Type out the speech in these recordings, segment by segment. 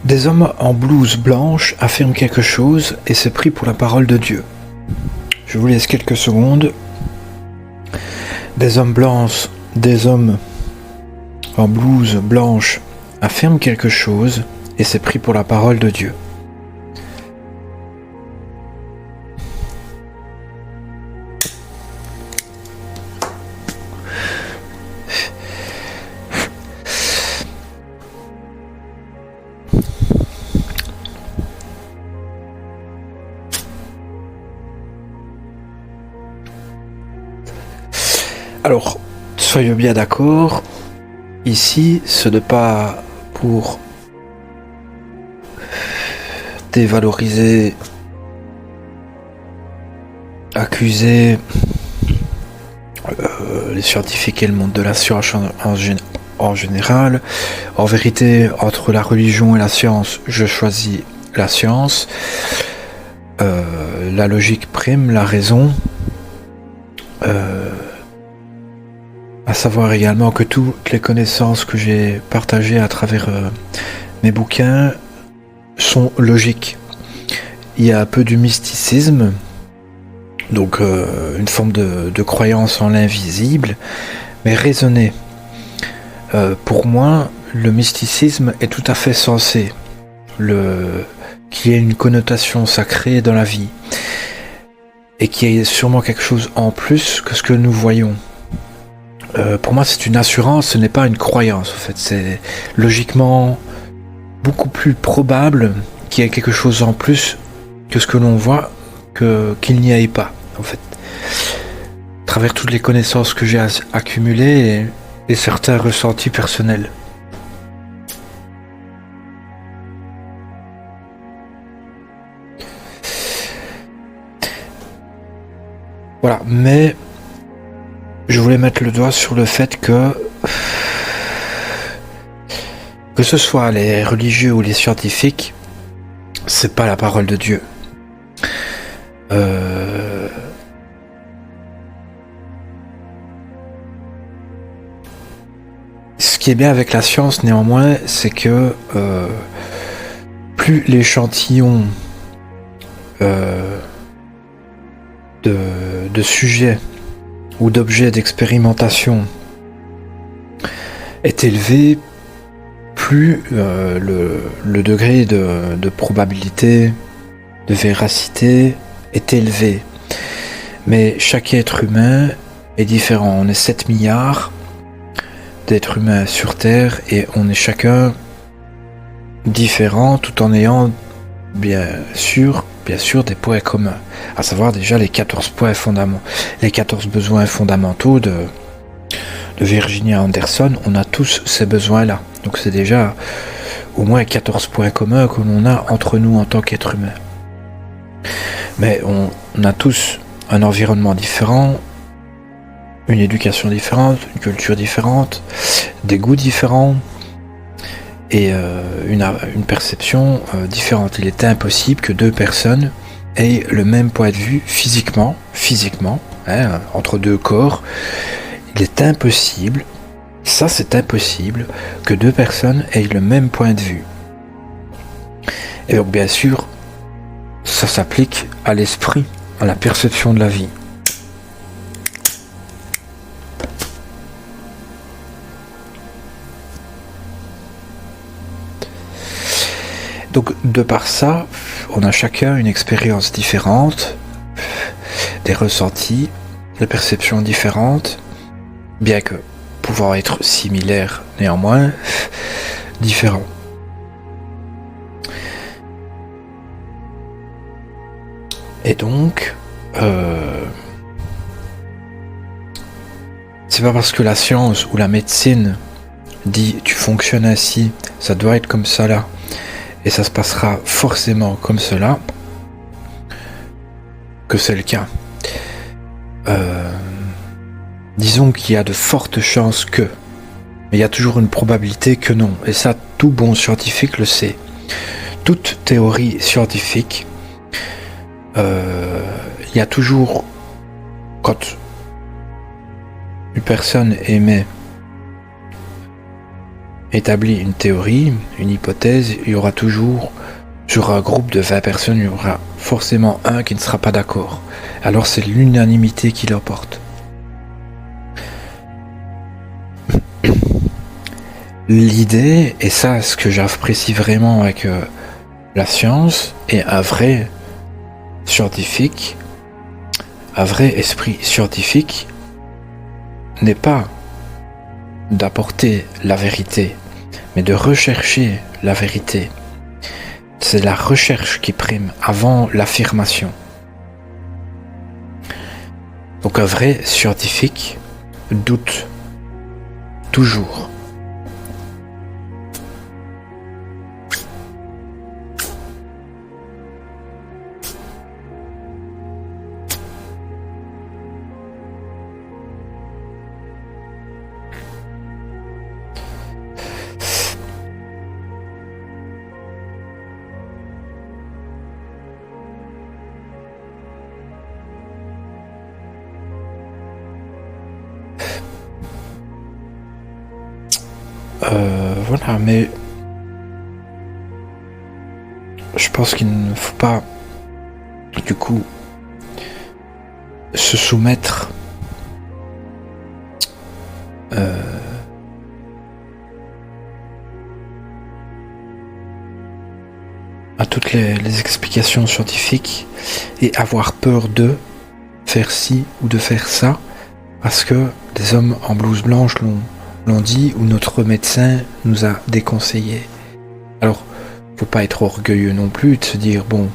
Des hommes en blouse blanche affirment quelque chose et c'est pris pour la parole de Dieu. Je vous laisse quelques secondes. Des hommes en blouse blanche affirment quelque chose et c'est pris pour la parole de Dieu. Alors, soyez bien d'accord, ici, ce n'est pas pour dévaloriser, accuser les scientifiques et le monde de la science en général. En vérité, entre la religion et la science, je choisis la science. La logique prime la raison. À savoir également que toutes les connaissances que j'ai partagées à travers mes bouquins sont logiques. Il y a un peu du mysticisme, donc une forme de croyance en l'invisible, mais raisonnée. Pour moi, le mysticisme est tout à fait sensé, qu'il y ait une connotation sacrée dans la vie, et qu'il y ait sûrement quelque chose en plus que ce que nous voyons. Pour moi, c'est une assurance, ce n'est pas une croyance. En fait, c'est logiquement beaucoup plus probable qu'il y ait quelque chose en plus que ce que l'on voit, qu'il n'y ait pas. En fait, à travers toutes les connaissances que j'ai accumulées et certains ressentis personnels. Voilà, mais je voulais mettre le doigt sur le fait que ce soit les religieux ou les scientifiques, c'est pas la parole de Dieu. Ce qui est bien avec la science, néanmoins, c'est que plus l'échantillon de sujets ou d'objets d'expérimentation est élevé, plus le degré de probabilité, de véracité est élevé. Mais chaque être humain est différent. On est 7 milliards d'êtres humains sur Terre et on est chacun différent tout en ayant bien sûr des points communs, à savoir déjà les 14 points fondamentaux, les 14 besoins fondamentaux de Virginia Anderson. On a tous ces besoins-là. Donc c'est déjà au moins 14 points communs que l'on a entre nous en tant qu'être humain. Mais on a tous un environnement différent, une éducation différente, une culture différente, des goûts différents et une perception différente. Il est impossible que deux personnes aient le même point de vue physiquement, entre deux corps. Il est impossible, ça c'est impossible, que deux personnes aient le même point de vue. Et donc bien sûr, ça s'applique à l'esprit, à la perception de la vie. Donc de par ça, on a chacun une expérience différente, des ressentis, des perceptions différentes, bien que pouvant être similaires néanmoins, différents. Et donc, c'est pas parce que la science ou la médecine dit tu fonctionnes ainsi, ça doit être comme ça là, et ça se passera forcément comme cela, que c'est le cas. Disons qu'il y a de fortes chances que, mais il y a toujours une probabilité que non, et ça tout bon scientifique le sait. Toute théorie scientifique, il y a toujours, quand une personne émet établit une théorie, une hypothèse, il y aura toujours, sur un groupe de 20 personnes, il y aura forcément un qui ne sera pas d'accord. Alors c'est l'unanimité qui l'emporte. L'idée, et ça, ce que j'apprécie vraiment avec la science, et un vrai scientifique, un vrai esprit scientifique, n'est pas d'apporter la vérité, mais de rechercher la vérité. C'est la recherche qui prime avant l'affirmation. Donc un vrai scientifique doute toujours. Voilà, mais je pense qu'il ne faut pas, du coup, se soumettre à toutes les explications scientifiques et avoir peur de faire ci ou de faire ça parce que des hommes en blouse blanche l'ont dit ou notre médecin nous a déconseillé. Alors, faut pas être orgueilleux non plus de se dire bon,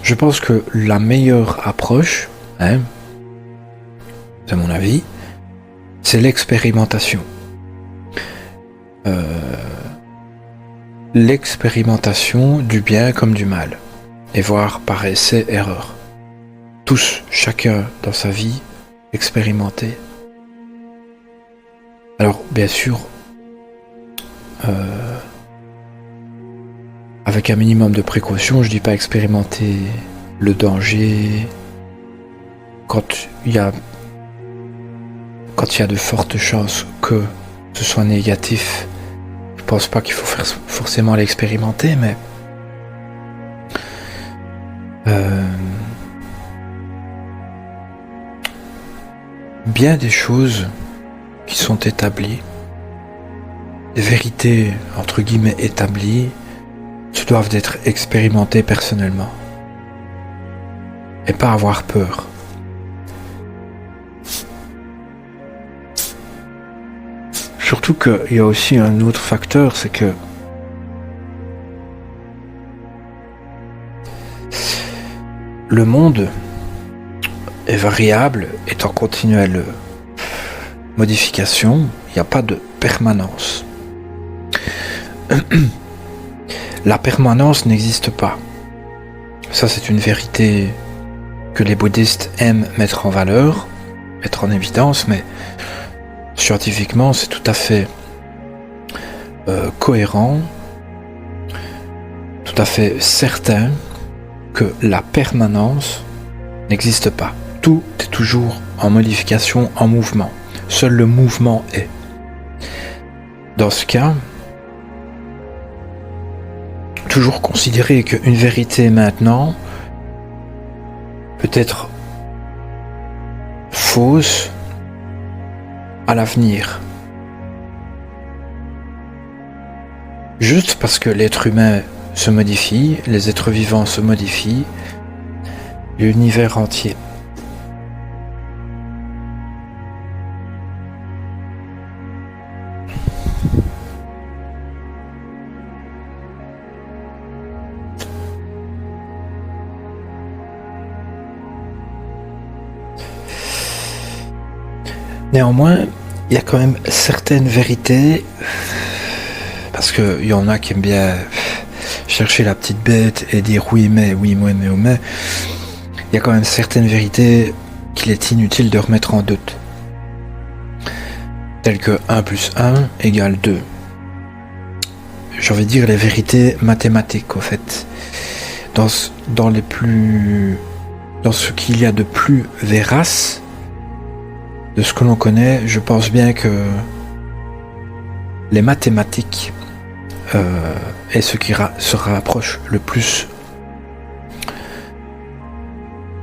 je pense que la meilleure approche, c'est mon avis, c'est l'expérimentation. L'expérimentation du bien comme du mal et voir par essai-erreur. Tous, chacun dans sa vie, expérimenter. Alors, bien sûr, avec un minimum de précaution, je dis pas expérimenter le danger quand il y a de fortes chances que ce soit négatif. Je pense pas qu'il faut forcément l'expérimenter, mais bien des choses qui sont établies, des vérités entre guillemets établies, se doivent d'être expérimentées personnellement et pas avoir peur. Surtout qu'il y a aussi un autre facteur, c'est que le monde est variable, est en continuelle modification, il n'y a pas de permanence. La permanence n'existe pas. Ça, c'est une vérité que les bouddhistes aiment mettre en valeur, mettre en évidence, mais scientifiquement, c'est tout à fait cohérent, tout à fait certain que la permanence n'existe pas. Tout est toujours en modification, en mouvement. Seul le mouvement est. Dans ce cas, toujours considérer qu'une vérité maintenant peut être fausse à l'avenir. Juste parce que l'être humain se modifie, les êtres vivants se modifient, l'univers entier. Néanmoins, il y a quand même certaines vérités, parce qu'il y en a qui aiment bien chercher la petite bête et dire oui mais, il y a quand même certaines vérités qu'il est inutile de remettre en doute. Telles que 1 + 1 = 2. J'ai envie de dire les vérités mathématiques, au fait. Dans ce qu'il y a de plus vérace, de ce que l'on connaît, je pense bien que les mathématiques est ce qui se rapproche le plus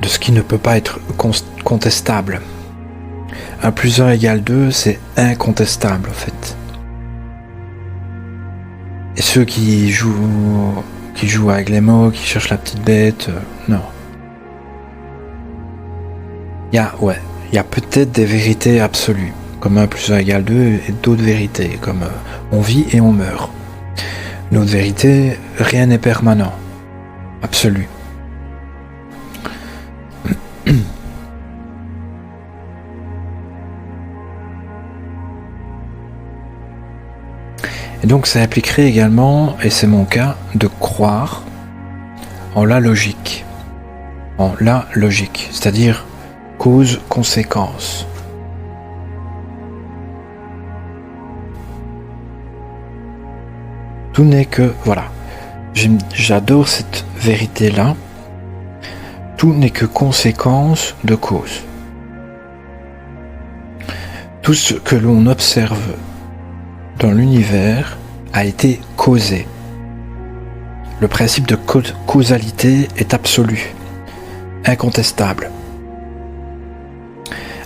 de ce qui ne peut pas être contestable. 1 plus 1 égale 2, c'est incontestable en fait. Et ceux qui jouent avec les mots, qui cherchent la petite bête, non. Il y a peut-être des vérités absolues, comme 1 plus 1 égale 2, et d'autres vérités, comme on vit et on meurt. Une autre vérité, rien n'est permanent, absolu. Et donc ça impliquerait également, et c'est mon cas, de croire en la logique. En la logique, c'est-à-dire cause-conséquence. Tout n'est que... Voilà. J'adore cette vérité-là. Tout n'est que conséquence de cause. Tout ce que l'on observe dans l'univers a été causé. Le principe de causalité est absolu, incontestable.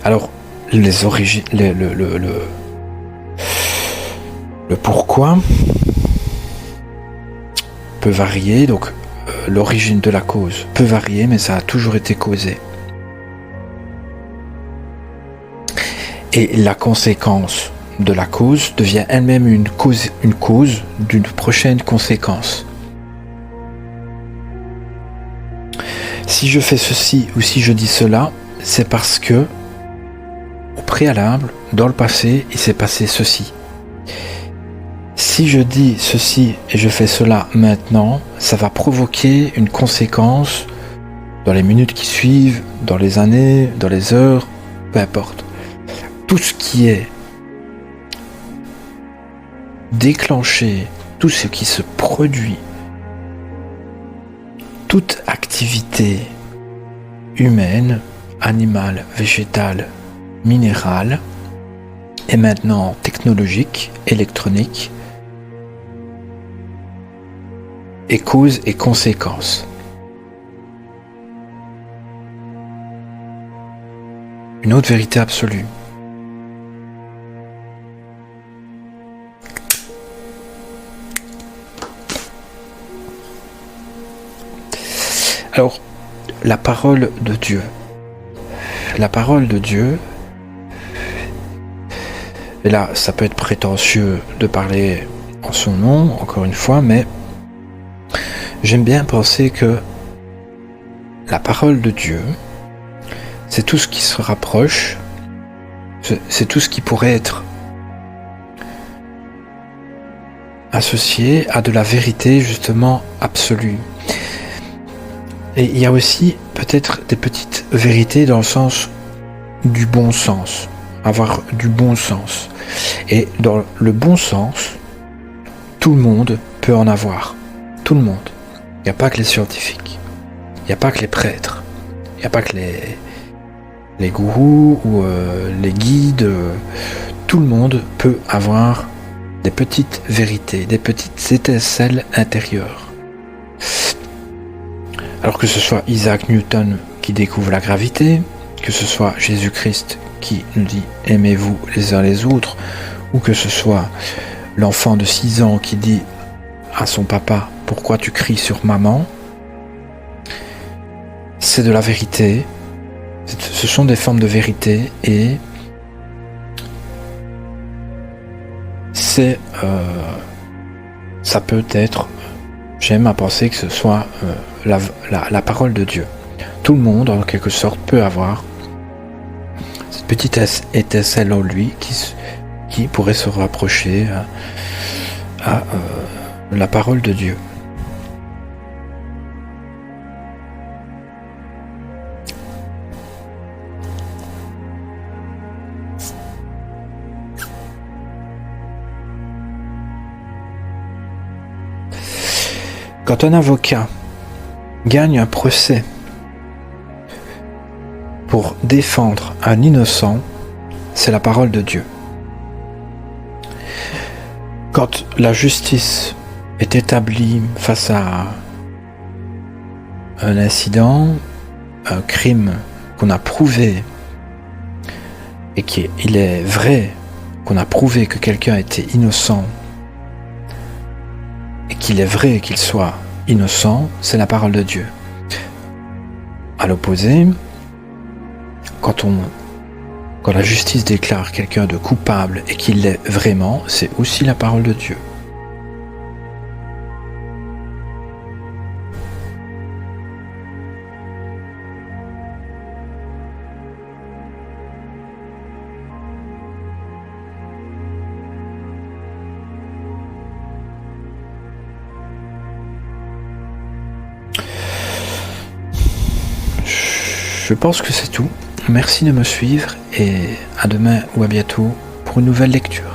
Alors, les origines, le pourquoi peut varier, donc l'origine de la cause peut varier, mais ça a toujours été causé. Et la conséquence de la cause devient elle-même une cause d'une prochaine conséquence. Si je fais ceci ou si je dis cela, c'est parce que, au préalable, dans le passé, il s'est passé ceci. Si je dis ceci et je fais cela maintenant, ça va provoquer une conséquence dans les minutes qui suivent, dans les années, dans les heures, peu importe. Tout ce qui est déclenché, tout ce qui se produit, toute activité humaine, animale, végétale, minérale, et maintenant technologique, électronique, et cause et conséquence. Une autre vérité absolue. Alors, la parole de Dieu. La parole de Dieu, et là, ça peut être prétentieux de parler en son nom, encore une fois, mais j'aime bien penser que la parole de Dieu, c'est tout ce qui se rapproche, c'est tout ce qui pourrait être associé à de la vérité justement absolue. Et il y a aussi peut-être des petites vérités dans le sens du bon sens, avoir du bon sens. Et dans le bon sens, tout le monde peut en avoir. Tout le monde. Il n'y a pas que les scientifiques. Il n'y a pas que les prêtres. Il n'y a pas que les gourous ou les guides. Tout le monde peut avoir des petites vérités, des petites étincelles intérieures. Alors que ce soit Isaac Newton qui découvre la gravité, que ce soit Jésus-Christ qui nous dit « aimez-vous les uns les autres », ou que ce soit l'enfant de 6 ans qui dit à son papa « pourquoi tu cries sur maman ?» C'est de la vérité, ce sont des formes de vérité et c'est ça peut être, j'aime à penser que ce soit la parole de Dieu. Tout le monde, en quelque sorte, peut avoir cette petite étincelle en lui qui pourrait se rapprocher à la parole de Dieu. Quand un avocat gagne un procès pour défendre un innocent, c'est la parole de Dieu. Quand la justice est établie face à un incident, un crime qu'on a prouvé, et qu'il est vrai qu'on a prouvé que quelqu'un était innocent, et qu'il est vrai qu'il soit innocent, c'est la parole de Dieu. À l'opposé, quand la justice déclare quelqu'un de coupable et qu'il l'est vraiment, c'est aussi la parole de Dieu. Je pense que c'est tout. Merci de me suivre et à demain ou à bientôt pour une nouvelle lecture.